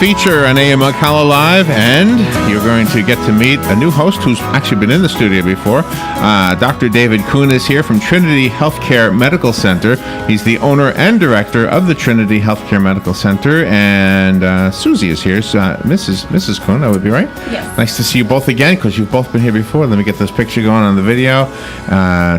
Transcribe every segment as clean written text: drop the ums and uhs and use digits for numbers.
feature on AM Ocala Live, and you're going to get to meet a new host who's actually been in the studio before. Dr. David Kuhn is here from Trinity Healthcare Medical Center. He's the owner and director of the Trinity Healthcare Medical Center, and Susie is here. Mrs. Kuhn, that would be right? Yes. Nice to see you both again, because you've both been here before. Let me get this picture going on the video.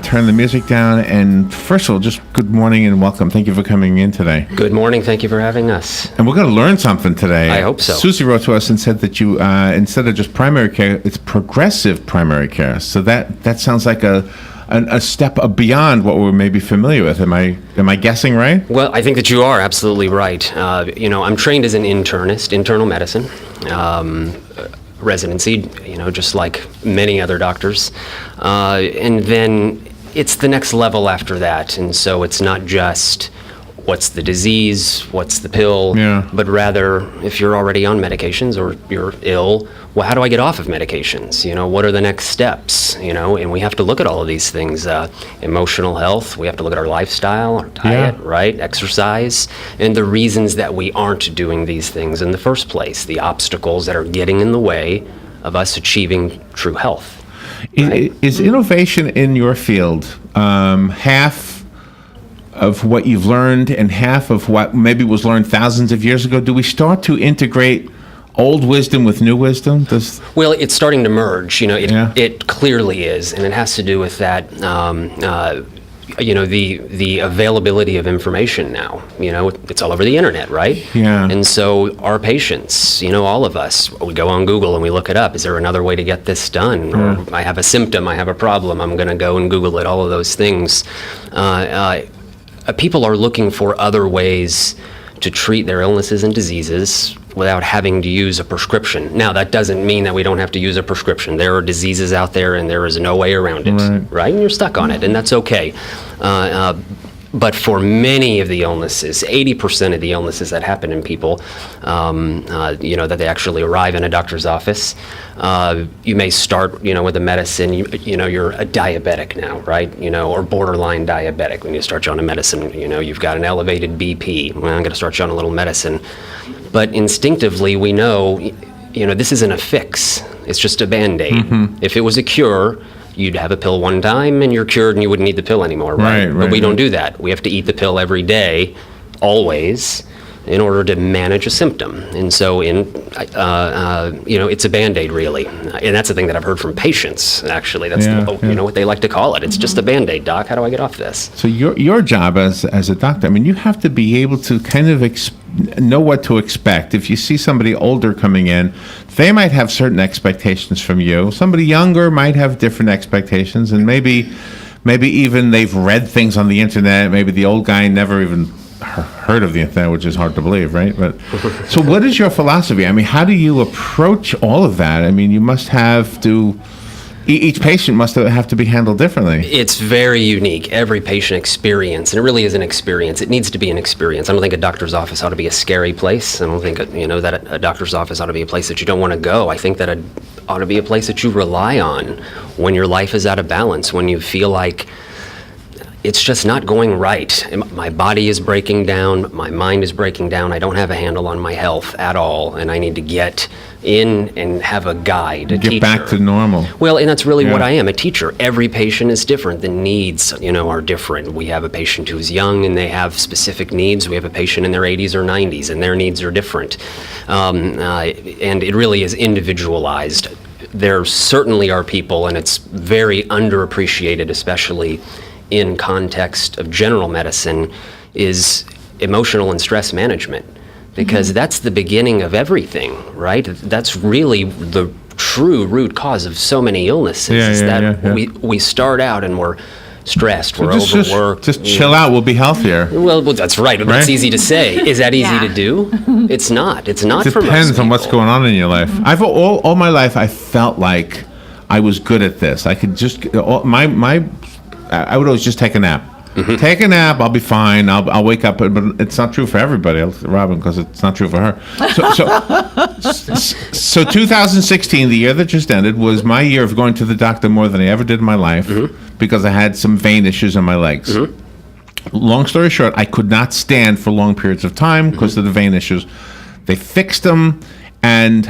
Turn the music down, and first of all, just good morning and welcome. Thank you for coming in today. Good morning. Thank you for having us. And we're going to learn something today. I hope so. Susie wrote to us and said that you, instead of just primary care, it's progressive primary care. So that sounds like a step beyond what we're maybe familiar with. Am I guessing right? Well, I think that you are absolutely right. I'm trained as an internist, internal medicine, residency, just like many other doctors. And then it's the next level after that. And so it's not just what's the disease, what's the pill, but rather if you're already on medications or you're ill, well, how do I get off of medications? What are the next steps? And we have to look at all of these things. Emotional health, we have to look at our lifestyle, our diet, right? Exercise, and the reasons that we aren't doing these things in the first place, the obstacles that are getting in the way of us achieving true health. Right? Is innovation in your field half of what you've learned and half of what maybe was learned thousands of years ago? Do we start to integrate old wisdom with new wisdom? Well, it's starting to merge. It clearly is, and it has to do with that. The availability of information now. It's all over the internet, right? Yeah. And so our patients, all of us, we go on Google and we look it up. Is there another way to get this done? Or I have a symptom, I have a problem, I'm going to go and Google it. All of those things. People are looking for other ways to treat their illnesses and diseases without having to use a prescription. Now, that doesn't mean that we don't have to use a prescription. There are diseases out there and there is no way around it, right? And you're stuck on it, and that's okay. But for many of the illnesses, 80% of the illnesses that happen in people, that they actually arrive in a doctor's office, you may start, with a medicine. You're a diabetic now, right? Or borderline diabetic. When you start you on a medicine, you've got an elevated BP. Well, I'm going to start you on a little medicine. But instinctively, we know, this isn't a fix. It's just a Band-Aid. Mm-hmm. If it was a cure, you'd have a pill one time and you're cured and you wouldn't need the pill anymore, right? But we don't do that. We have to eat the pill every day, always, in order to manage a symptom. And so it's a Band-Aid, really. And that's the thing that I've heard from patients, actually. That's what they like to call it. It's just a Band-Aid, doc. How do I get off this? So your job as a doctor, you have to be able to kind of know what to expect. If you see somebody older coming in, they might have certain expectations from you. Somebody younger might have different expectations, and maybe even they've read things on the internet. Maybe the old guy never even heard of the internet, which is hard to believe, right? But so what is your philosophy? How do you approach all of that? You must have to. Each patient must have to be handled differently. It's very unique. Every patient experience, and it really is an experience. It needs to be an experience. I don't think a doctor's office ought to be a scary place. I don't think that a doctor's office ought to be a place that you don't want to go. I think that it ought to be a place that you rely on when your life is out of balance, when you feel like it's just not going right. My body is breaking down. My mind is breaking down. I don't have a handle on my health at all, and I need to get in and have a guide, a teacher. Get back to normal. Well, and that's really what I am, a teacher. Every patient is different. The needs, are different. We have a patient who's young and they have specific needs. We have a patient in their 80s or 90s and their needs are different. And it really is individualized. There certainly are people, and it's very underappreciated, especially in context of general medicine, is emotional and stress management. Because that's the beginning of everything, right? That's really the true root cause of so many illnesses. We start out and we're stressed, we're overworked. Just chill out, we'll be healthier. Well, that's right. That's easy to say. Is that easy to do? It's not. It's not for most people. It depends on what's going on in your life. I've all my life I felt like I was good at this. I could just I would always just take a nap. Mm-hmm. Take a nap, I'll be fine. I'll wake up, but it's not true for everybody, Robin, because it's not true for her. So 2016, the year that just ended, was my year of going to the doctor more than I ever did in my life because I had some vein issues in my legs. Long story short, I could not stand for long periods of time because of the vein issues. They fixed them. And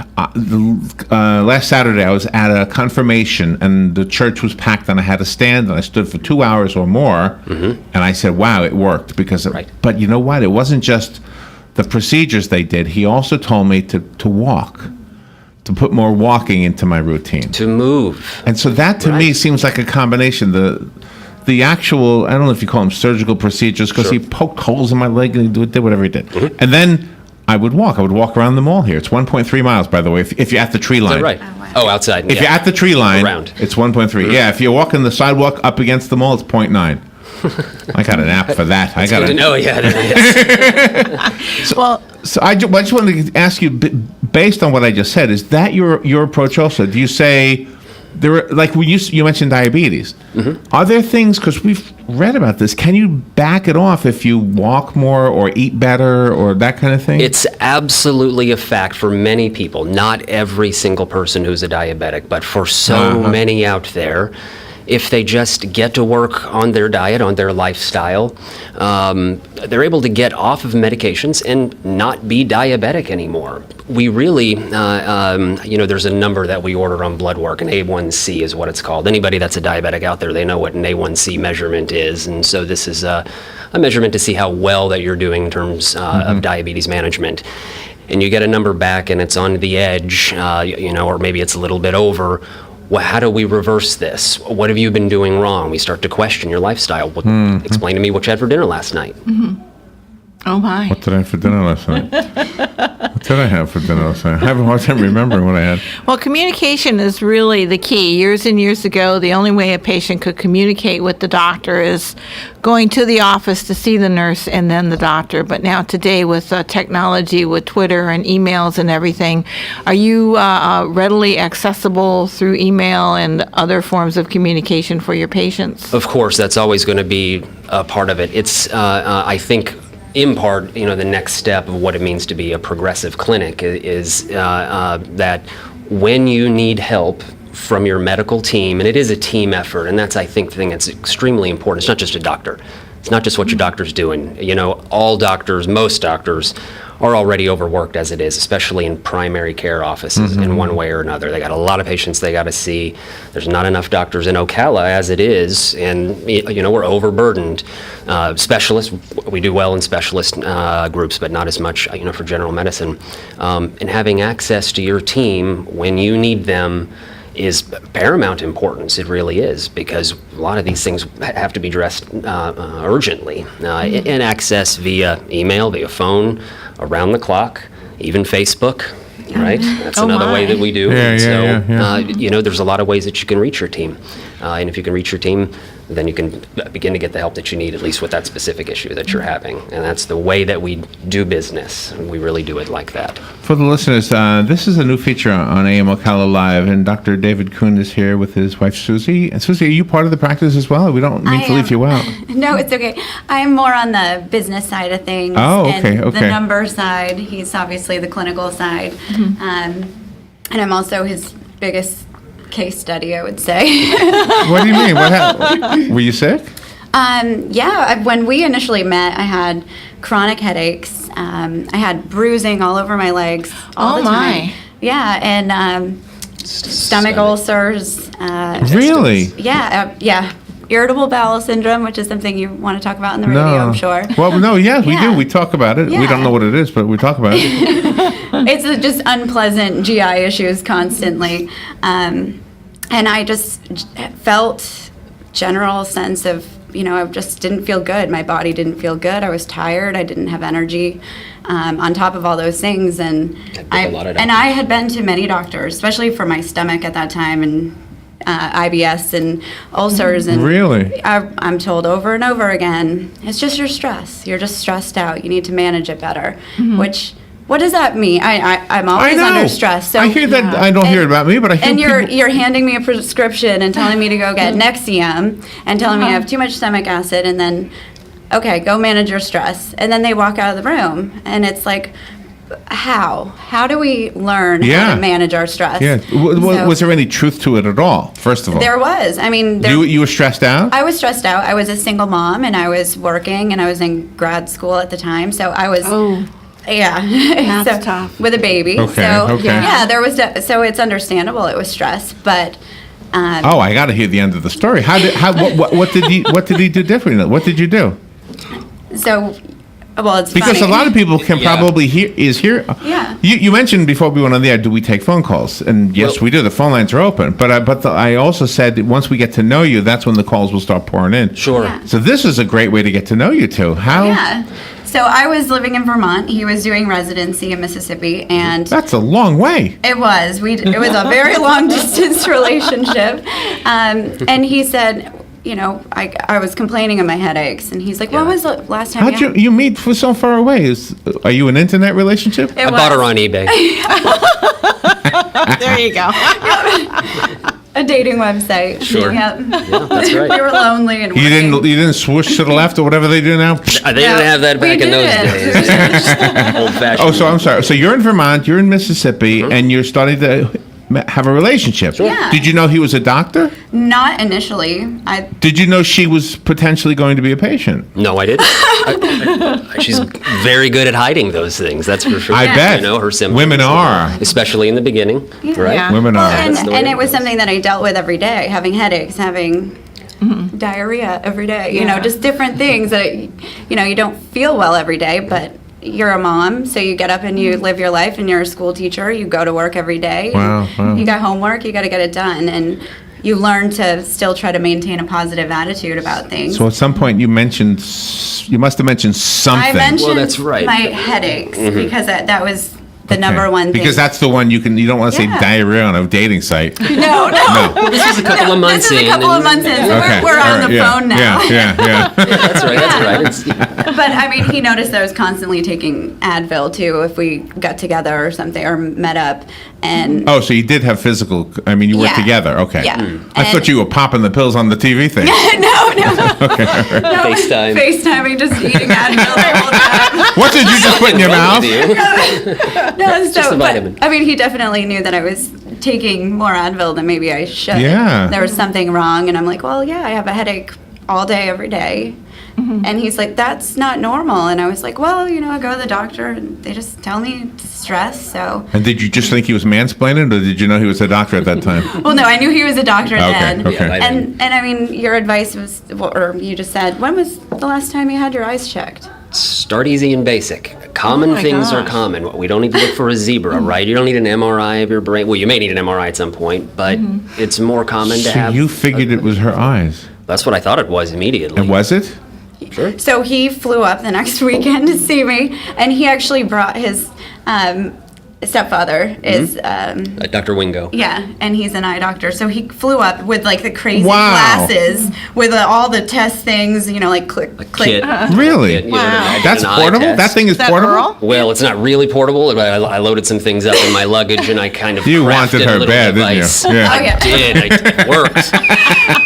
last Saturday, I was at a confirmation, and the church was packed, and I had to stand, and I stood for 2 hours or more, and I said, wow, it worked. But you know what? It wasn't just the procedures they did. He also told me to walk, to put more walking into my routine. To move. And so that, to me, seems like a combination. The actual, I don't know if you call them surgical procedures, because he poked holes in my leg and he did whatever he did. And then I would walk around the mall here. It's 1.3 miles, by the way, if you're at the tree line. Is that right? Oh, outside. If you're at the tree line, around. it's 1.3. Yeah, if you're walking the sidewalk up against the mall, it's 0.9. I got an app for that. I got Good to know, yeah, it is. So I just wanted to ask you, based on what I just said, is that your approach also? Do you say, like when you mentioned diabetes, are there things, because we've read about this, can you back it off if you walk more or eat better or that kind of thing? It's absolutely a fact for many people, not every single person who's a diabetic, but for so many out there. If they just get to work on their diet, on their lifestyle, they're able to get off of medications and not be diabetic anymore. We really, there's a number that we order on blood work, an A1C is what it's called. Anybody that's a diabetic out there, they know what an A1C measurement is. And so this is a measurement to see how well that you're doing in terms of diabetes management. And you get a number back and it's on the edge, or maybe it's a little bit over. Well, how do we reverse this? What have you been doing wrong? We start to question your lifestyle. Explain to me what you had for dinner last night. Oh, my. What did I have for dinner last night? What did I have for dinner last night? I have a hard time remembering what I had. Well, communication is really the key. Years and years ago, the only way a patient could communicate with the doctor is going to the office to see the nurse and then the doctor. But now today with technology, with Twitter and emails and everything, are you readily accessible through email and other forms of communication for your patients? Of course, that's always going to be a part of it. It's, I think, in part, the next step of what it means to be a progressive clinic is that when you need help from your medical team, and it is a team effort, and that's, I think, the thing that's extremely important. It's not just a doctor. It's not just what your doctor's doing. All doctors, most doctors, are already overworked as it is, especially in primary care offices in one way or another. They got a lot of patients they got to see. There's not enough doctors in Ocala as it is, and we're overburdened. Specialists, we do well in specialist groups, but not as much, for general medicine. And having access to your team when you need them is paramount importance. It really is, because a lot of these things have to be addressed urgently, and access via email, via phone, around the clock, even Facebook, right? That's another way that we do. There's a lot of ways that you can reach your team. And if you can reach your team, then you can begin to get the help that you need, at least with that specific issue that you're having. And that's the way that we do business. We really do it like that. For the listeners, this is a new feature on AM Ocala Live, and Dr. David Kuhn is here with his wife, Susie. And Susie, are you part of the practice as well? We don't mean to leave you out. No, it's okay. I'm more on the business side of things. Oh, okay, and okay. the number side. He's obviously the clinical side. And I'm also his biggest case study, I would say. What do you mean? What happened? Were you sick? When we initially met, I had chronic headaches. I had bruising all over my legs all the time. My. Yeah, and stomach ulcers. Really? Yeah. Irritable bowel syndrome, which is something you want to talk about on the radio, I'm sure. Well, no, we do. We talk about it. We don't know what it is, but we talk about it. It's just unpleasant GI issues constantly. And I just felt general sense of, I just didn't feel good. My body didn't feel good. I was tired. I didn't have energy. On top of all those things, and I had been to many doctors, especially for my stomach at that time, and IBS and ulcers. And really, I'm told over and over again, it's just your stress. You're just stressed out. You need to manage it better. Which, what does that mean? I'm always under stress. So I hear that. I don't hear it about me, but I hear. And you're handing me a prescription and telling me to go get Nexium and telling me I have too much stomach acid, and then, okay, go manage your stress. And then they walk out of the room, and it's like, how do we learn how to manage our stress? Yeah. Was there any truth to it at all? First of all, there was. I mean, you were stressed out. I was stressed out. I was a single mom, and I was working, and I was in grad school at the time, so I was Yeah. That's tough. With a baby. Okay, So, okay. yeah, there was, so it's understandable it was stress, but Oh, I got to hear the end of the story. What did he do differently? What did you do? so, well, it's Because funny. a lot of people can Yeah. probably hear. Yeah. You mentioned before we went on the air, do we take phone calls? And yes, Well- we do. The phone lines are open. But I also said that once we get to know you, that's when the calls will start pouring in. Sure. Yeah. So this is a great way to get to know you two. How? Yeah. So I was living in Vermont. He was doing residency in Mississippi, and That's a long way. it was a very long distance relationship. And he said, you know, I was complaining of my headaches, and he's like, "When Yeah. was the last time?" How'd you meet for so far away? Are you an internet relationship? I bought her on eBay. There you go. a dating website. Sure. Yep. Yeah, that's right. We were lonely and You working. didn't swoosh to the left or whatever they do now. They didn't have that we back in those didn't. days. Old fashioned. Oh, so I'm sorry. So you're in Vermont, you're in Mississippi, and you're starting to have a relationship. Yeah. Did you know he was a doctor? Not initially. Did you know she was potentially going to be a patient? No, I didn't. She's very good at hiding those things. That's for sure. I bet. You know, her symptoms. Women are. Especially in the beginning, right? Yeah. Women are. And, That's the way and it it was is. something that I dealt with every day, having headaches, having diarrhea every day, you know, Yeah. just different things that, you know, you don't feel well every day, but you're a mom, so you get up and you live your life, and you're a school teacher, you go to work every day. Wow, wow. You got homework, you got to get it done, and you learn to still try to maintain a positive attitude about things. So at some point you must have mentioned something. I mentioned Well, that's right. my headaches because that was the number one thing. Because that's the one you don't want to say Yeah. diarrhea on a dating site. no. This was a couple of months This is in. a couple of and- months in. So Okay. we're all on right, the yeah, phone now. Yeah. That's right. That's right. It's, But I mean, he noticed that I was constantly taking Advil too if we got together or something or met up. And Oh, so you did have physical. I mean, you were Yeah. together. Okay. Yeah. I thought you were popping the pills on the TV thing. FaceTime. FaceTiming, just eating Advil the whole time. What did you just put in your Wrong mouth? with you. No, so, just a but, vitamin. I mean, he definitely knew that I was taking more Advil than maybe I should. Yeah. There was something wrong, and I'm like, well, yeah, I have a headache all day, every day. And he's like, that's not normal. And I was like, well, you know, I go to the doctor, and they just tell me it's stress, so. And did you just think he was mansplaining, or did you know he was a doctor at that time? Well, no, I knew he was a doctor Okay, then. okay. Yeah, I And I mean, your advice was, or you just said, when was the last time you had your eyes checked? Start easy and basic. Common Oh my things are gosh. common. We don't need to look for a zebra, right? You don't need an MRI of your brain. Well, you may need an MRI at some point, but it's more common to So have. you figured it was her eyes. That's what I thought it was immediately. And was it? Sure. So he flew up the next weekend to see me, and he actually brought his stepfather is Dr. Wingo. yeah, and he's an eye doctor. So he flew up with like the crazy Wow. glasses with all the test things, you know, like click, click. Kit. Really? You know, Wow. That's an eye portable? test. That thing is Is that portable? Earl? Well, it's not really portable, but I loaded some things up in my luggage, and I kind of You crafted wanted a her little bad, didn't you? device. Yeah. Oh, yeah. It worked.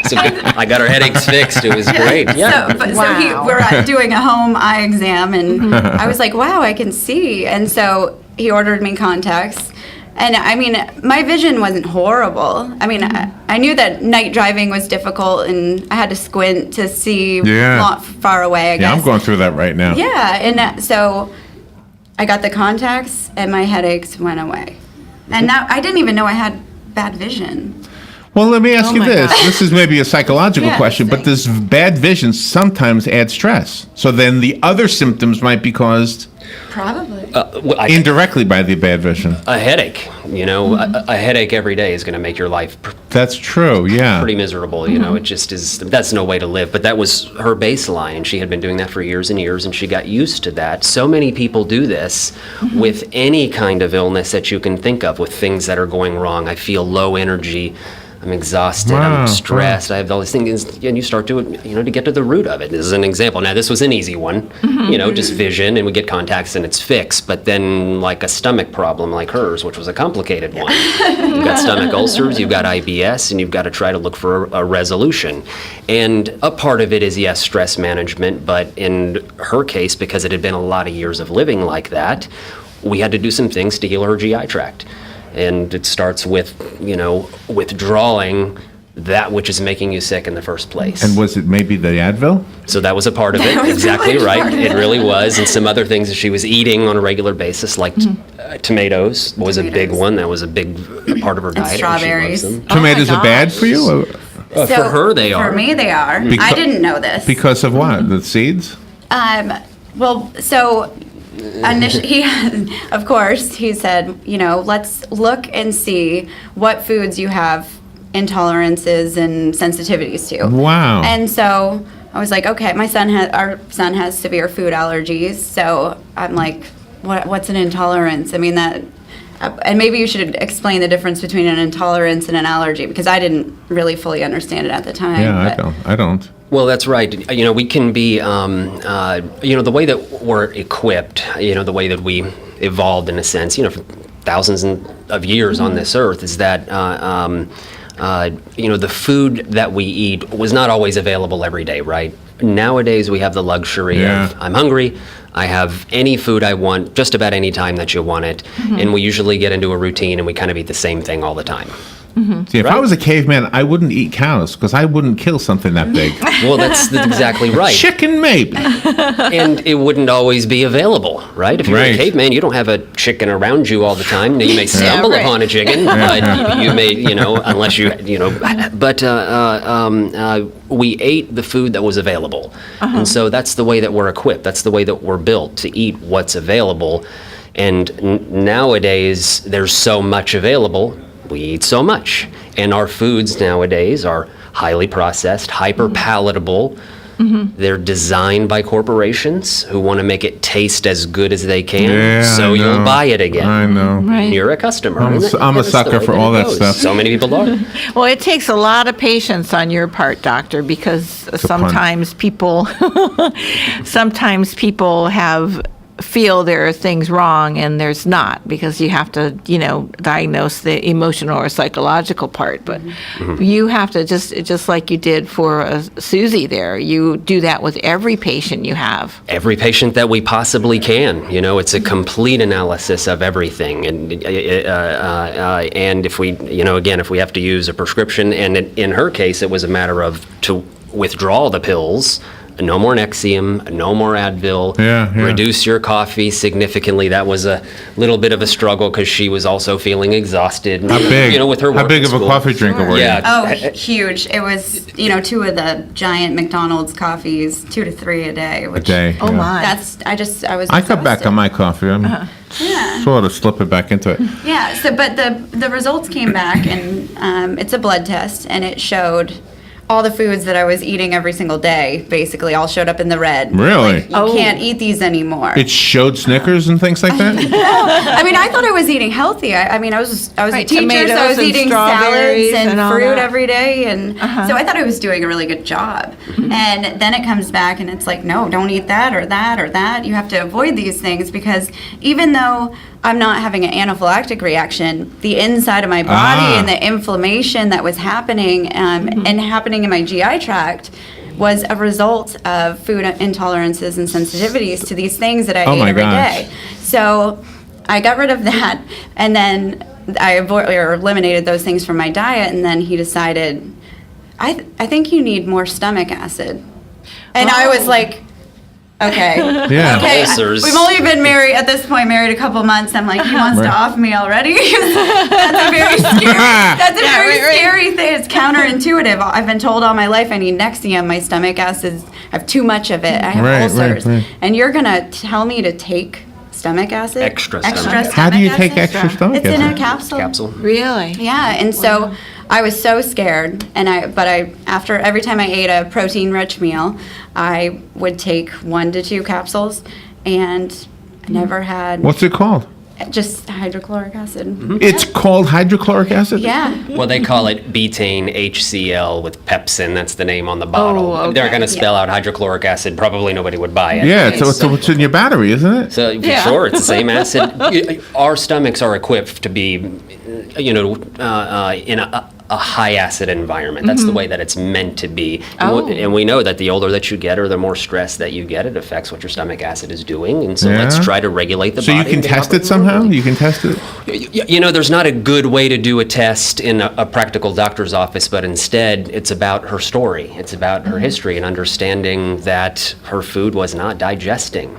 So I got her headaches fixed. It was great. Yeah. So, but, Wow. we're doing a home eye exam, and I was like, wow, I can see. And so he ordered me contacts. And I mean, my vision wasn't horrible. I mean, I knew that night driving was difficult, and I had to squint to see Yeah. far away, I guess. Yeah, I'm going through that right now. Yeah, and so I got the contacts, and my headaches went away. And now I didn't even know I had bad vision. Well, let me ask you my this. God. This is maybe a psychological Yeah, question, but thanks. this bad vision sometimes adds stress. So then the other symptoms might be caused Probably. Well, indirectly by the bad vision. a headache, you know, a headache every day is going to make your life That's true, yeah. pretty miserable. You know, it just is. That's no way to live. But that was her baseline, and she had been doing that for years and years, and she got used to that. So many people do this with any kind of illness that you can think of, with things that are going wrong. I feel low energy. I'm exhausted. Wow, I'm stressed. I have all these things, and you start to, you know, to get to the root of it. This is an example. Now, this was an easy one, you know, just vision, and we get contacts, and it's fixed. But then, like a stomach problem like hers, which was a complicated one, you've got stomach ulcers, you've got IBS, and you've got to try to look for a resolution. And a part of it is, yes, stress management. But in her case, because it had been a lot of years of living like that, we had to do some things to heal her GI tract. And it starts with, you know, withdrawing that which is making you sick in the first place. And was it maybe the Advil? So that was a part of it. That was Exactly a large right. part of It it. really was. And some other things that she was eating on a regular basis, like tomatoes was a big Tomatoes. one. That was a big part of her diet. and she loves strawberries. them. Tomatoes are bad gosh. for you? For her, they are. For me, they are. I Becau- didn't know this. Because of what? The seeds? Well, so initially, of course, he said, let's look and see what foods you have intolerances and sensitivities to. Wow. And so I was like, okay, our son has severe food allergies, so I'm like, what's an intolerance? I mean and maybe you should explain the difference between an intolerance and an allergy, because I didn't really fully understand it at the time. Yeah, but- I don't. Well, that's right. We can be, the way that we're equipped, the way that we evolved in a sense, for thousands of years on this earth, is that, the food that we eat was not always available every day, right? Nowadays, we have the luxury Yeah. of, I'm hungry, I have any food I want just about any time that you want it, and we usually get into a routine and we kind of eat the same thing all the time. See, if I was a caveman, I wouldn't eat cows because I wouldn't kill something that big. Well, that's exactly right. Chicken, maybe. And it wouldn't always be available, right? If you're Right. a caveman, you don't have a chicken around you all the time. Now, you may stumble right. upon a chicken, but you may, unless but we ate the food that was available. And so that's the way that we're equipped. That's the way that we're built, to eat what's available. And nowadays, there's so much available. We eat so much. And our foods nowadays are highly processed, hyper palatable. They're designed by corporations who want to make it taste as good as they can, Yeah, so I you'll know. buy it again. I know. Right. You're a customer. I'm a isn't it? I'm a That's the sucker way for that all it that goes. stuff. So many people are. Well, it takes a lot of patience on your part, doctor, because sometimes people feel there are things wrong and there's not, because you have to, diagnose the emotional or psychological part. But you have to, just like you did for Susie there, you do that with every patient you have. Every patient that we possibly can. It's a complete analysis of everything. And if we, again, if we have to use a prescription, and in her case, it was a matter of to withdraw the pills. No more Nexium, no more Advil. Yeah. Reduce your coffee significantly. That was a little bit of a struggle because she was also feeling exhausted. How big? With her work How big at of a school. coffee drinker were you? Yeah. Oh, huge. It was, 2 of the giant McDonald's coffees, 2 to 3 a day. A Which day. Oh, yeah. my. I was I cut back on my coffee. I'm sort of slipping back into it. Yeah, but the results came back, and it's a blood test, and it showed all the foods that I was eating every single day, basically, all showed up in the red. Really? Like, you can't eat these anymore. It showed Snickers and things like that? I mean, I thought I was eating healthy. I was a Right, teacher, so I tomatoes was and eating strawberries salads and and all fruit that. every day, and so I thought I was doing a really good job. And then it comes back, and it's like, no, don't eat that or that or that. You have to avoid these things, because even though I'm not having an anaphylactic reaction, the inside of my body and the inflammation that was happening and happening in my GI tract was a result of food intolerances and sensitivities to these things that I ate my every gosh. day. So I got rid of that, and then I eliminated those things from my diet, and then he decided, I think you need more stomach acid. And I was like, okay. Yeah. Okay, Ulcers. we've only been married a couple months. I'm like, he wants to Right. off me already. That's a very scary thing. It's counterintuitive. I've been told all my life I need Nexium. My stomach acid, I have too much of it. I have Right, ulcers. right. And you're gonna tell me to take stomach acid? Extra stomach acid. How do you stomach take acid? extra stomach It's in a acid? capsule. Capsule. Really? Yeah, and so I was so scared, and after every time I ate a protein-rich meal, I would take 1 to 2 capsules, and I never had What's it called? just hydrochloric acid. It's called hydrochloric acid? Yeah. Well, they call it betaine HCl with pepsin. That's the name on the bottle. Oh, okay. They're going to spell out hydrochloric acid. Probably nobody would buy it. Yeah, it's in your battery, isn't it? So Yeah. sure, it's the same acid. Our stomachs are equipped to be, in a high acid environment. That's the way that it's meant to be. And we know that the older that you get or the more stress that you get, it affects what your stomach acid is doing. And so let's Yeah. try to regulate the So body. you can and get test it operating somehow? normally. You can test it? There's not a good way to do a test in a practical doctor's office, but instead it's about her story. It's about her history and understanding that her food was not digesting.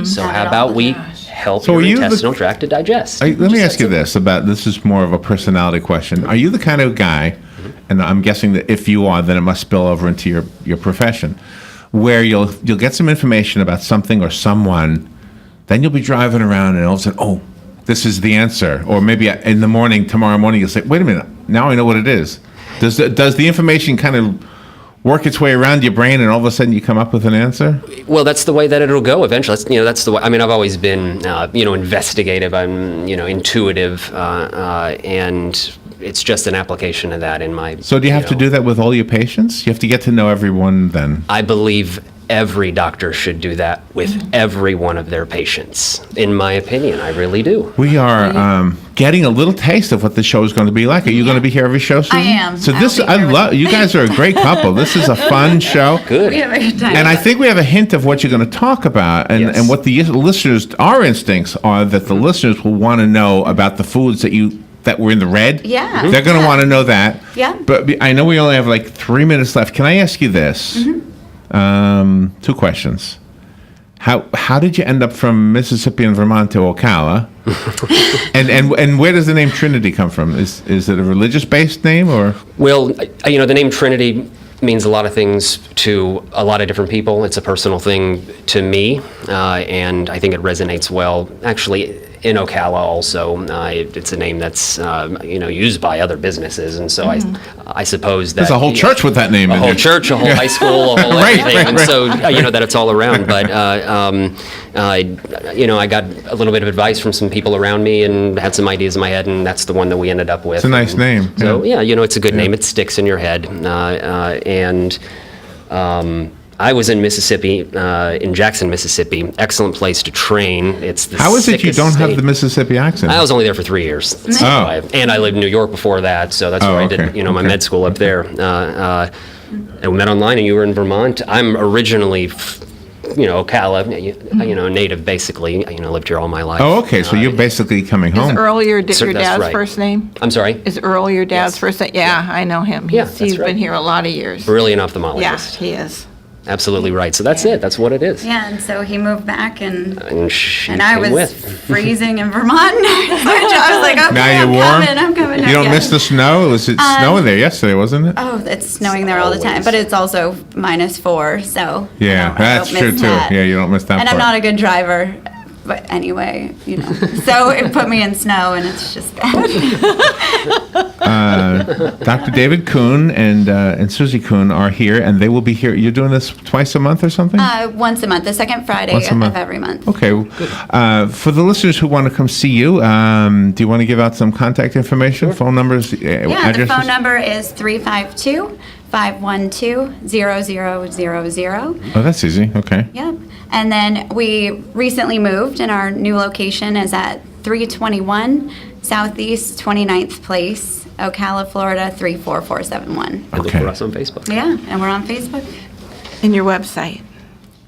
So how about we help So your are you the- intestinal tract to digest? Let me ask you this this is more of a personality question. Are you the kind of guy, and I'm guessing that if you are, then it must spill over into your profession, where you'll get some information about something or someone, then you'll be driving around and all of a sudden, oh, this is the answer. Or maybe in the morning, tomorrow morning, you'll say, wait a minute, now I know what it is. Does the information kind of work its way around your brain and all of a sudden you come up with an answer? Well, that's the way that it'll go eventually. That's the way. I mean, I've always been, investigative. I'm, intuitive, and it's just an application of that in my. So do you have to do that with all your patients? You have to get to know everyone then? I believe every doctor should do that with every one of their patients. In my opinion, I really do. We are getting a little taste of what the show is going to be like. Are you going to be here every show, Susie? I am. So I'll this, be I here with love, you guys are a great couple. This is a fun show. Good. We have a good time. And I think we have a hint of what you're going to talk about Yes. and what the listeners, our instincts are that the listeners will want to know about the foods that were in the red. Yeah. They're going to want to know that. Yeah. But I know we only have like 3 minutes left. Can I ask you this? Mm-hmm. 2 questions. How did you end up from Mississippi and Vermont to Ocala? and where does the name Trinity come from? Is it a religious based name or? Well, the name Trinity means a lot of things to a lot of different people. It's a personal thing to me, and I think it resonates well. Actually, in Ocala also, it's a name that's used by other businesses, and so I suppose that There's a whole church with that name a in whole there. church, a whole high school, a whole Right, everything, right, and right. so that it's all around. But I got a little bit of advice from some people around me, and had some ideas in my head, and that's the one that we ended up with. It's a nice And name. So it's a good name. It sticks in your head, I was in Mississippi, in Jackson, Mississippi. Excellent place to train. It's the How is it you sickest don't have state. the Mississippi accent? I was only there for 3 years. So Oh. and I lived in New York before that, so that's Oh, where I okay, did, my okay. med school up there. And we met online, and you were in Vermont. I'm originally, Ocala, native basically. Lived here all my life. Oh, okay. So you're basically coming Is home. Earl your That's dad's right. first name? I'm sorry? Is Earl your dad's Yes. first name? Yeah, I know him. Yeah, He's that's right. been here a lot of years. Really an Yeah, ophthalmologist. he is. Absolutely right. So that's it. That's what it is. Yeah, and so he moved back, and She I came was with. freezing in Vermont. I was like, okay, Now I'm you're warm. I'm coming. You don't Yeah. miss the snow? It was snowing there yesterday, wasn't it? Oh, it's snowing there all the time, Always. but it's also -4, so Yeah, I that's don't true miss too. that. Yeah, you don't miss that And part. I'm not a good driver, but anyway, so it put me in snow, and it's just bad. Dr. David Kuhn and Susie Kuhn are here, and they will be here. You're doing this twice a month or something? Once a month, the second Friday Once a month. of every month. Okay. For the listeners who want to come see you, do you want to give out some contact information, phone numbers, Yeah, the addresses? phone number is 352-512-0000. Oh, that's easy. Okay. Yep. And then we recently moved, and our new location is at 321 Southeast 29th Place, Ocala, Florida 34471. And look Okay. for us on Facebook. Yeah, and we're on Facebook. And your website.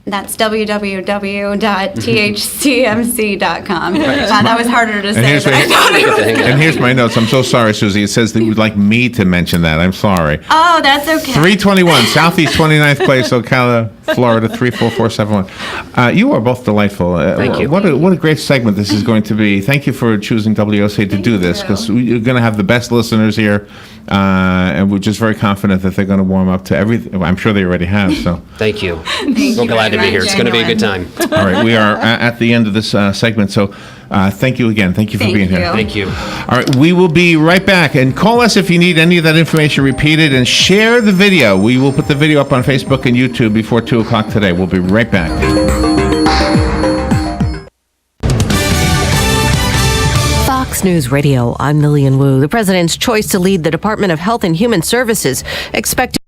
That's www.thcmc.com. That was harder to say here's than I my- thought it was. And here's my notes. I'm so sorry, Susie. It says that you would like me to mention that. I'm sorry. Oh, that's okay. 321 Southeast 29th Place, Ocala, Florida 34471. You are both delightful. Thank you. What a great segment this is going to be. Thank you for choosing WOC to do this, you. because you're going to have the best listeners here, and we're just very confident that they're going to warm up to everything. I'm sure they already have. So, Thank you. you So glad to very be here. much. It's going to be a good Genuine. time. all right, we are at the end of this segment. So, thank you again. Thank you for Thank being here. you. Thank you. All right, we will be right back. And call us if you need any of that information repeated, and share the video. We will put the video up on Facebook and YouTube before 2 o'clock today. We'll be right back. Fox News Radio, I'm Lillian Wu. The president's choice to lead the Department of Health and Human Services expected